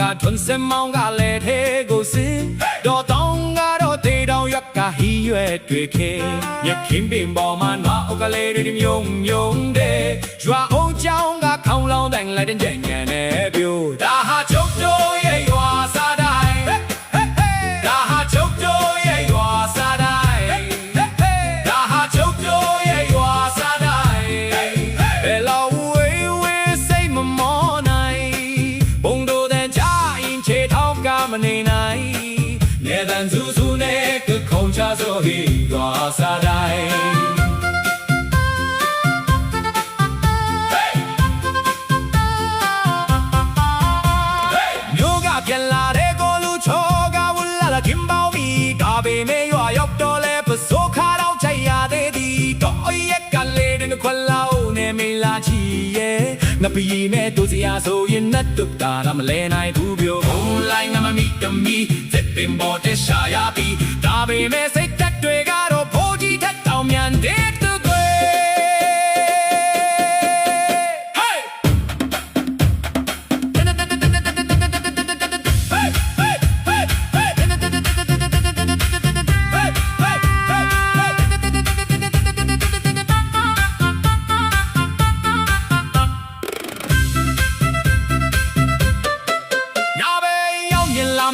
ကထွန်းစင်မောင်ကလည်းသေးကိုစင်တော်တောင်းကတော့တေတောင်ရွက်ကဟီရွယ်တွေ့ခေမြက်ခင်းပင်ပေါ်မှာနွားအုပ်ကလေးတွေမြုံမြုံတဲ့ရွာအောင်ကြောင်းကခေါင်းလောင်းတိုင်းလိုက်တဲ့ညံနဲ့ပြိုဒါဟာကျုပ်တို့ရဲ့ရွာစားတိုင်းဒါဟာကျုပ်တို့ရဲ့ရွာစားတိုင်းဒါဟာကျုပ်တို့ရဲ့ရွာစားတိုင်းဘယ်လောက်ဝေးဝေးစိတ်မမောနိုင်ဘုံတို့တဲ့ချရင်ချေထောက်ကမနေနိုင်နေတန်စုစုနဲ့ကခုံချဆိုဟီရွာစားတိုင်းပြန်လာတဲ့ကိုလူချောကဝလာလာခင်ပေါမီဒါပေမဲ့ရွာရောက်တော့လဲပစိုးခါတော့ချိုင်ရသေးသည်တော့ရက်ကလေးတဲ့ခွလောက်နဲ့မလာချီရဲ့ငပီမဲ့တို့စရာဆိုရင်နဲ့တူတာမလဲနိုင်ဘူးပြောဘုံလိုက်ငမမီတမီစက်ပင်ပေါ်တဲ့ရှာရပြီဒါပေမဲ့စိတ်တက်တွေကတော့ဖိုးကြီးထက်တောင်မြန်တဲ့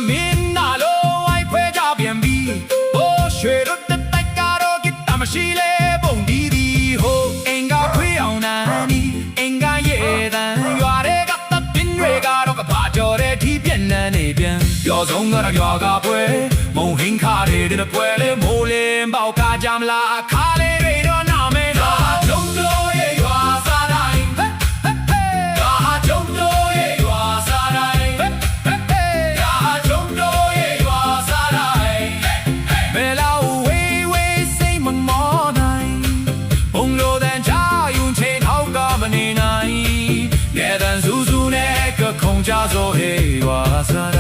မင်းနာလို့ဝိုင်းဖွဲကြပြန်ပြီဟိုးရွှေတို့တက်တိုက်ကတော့ကိတမရှိလေပုံဒီဒီဟိုအင်္ဂါခွေးအောင်နာနီအင်္ဂါရဲ့တန်ရွာတွေကတပ်ပင်တွေကတော့ကပါကြော်တဲ့ဒီပြက်နှန်းနေပြန်ပြောဆုံးကတော့ရွာကပွဲမုံဟင်းခါတွေတဲ့ပွဲလေမိုးလင်းပေါက်ကကြမလားခါလေးတွေတော့နာမဲတော့လုံးလို့ရဲ့ရွာစားတိုင်းဒါဟာကျုံလို့ရဲ့ရွာစားတိုင်းနေနိုင်နေတန်စုစုနဲ့ကခုံကြဆိုဟေးရွာစား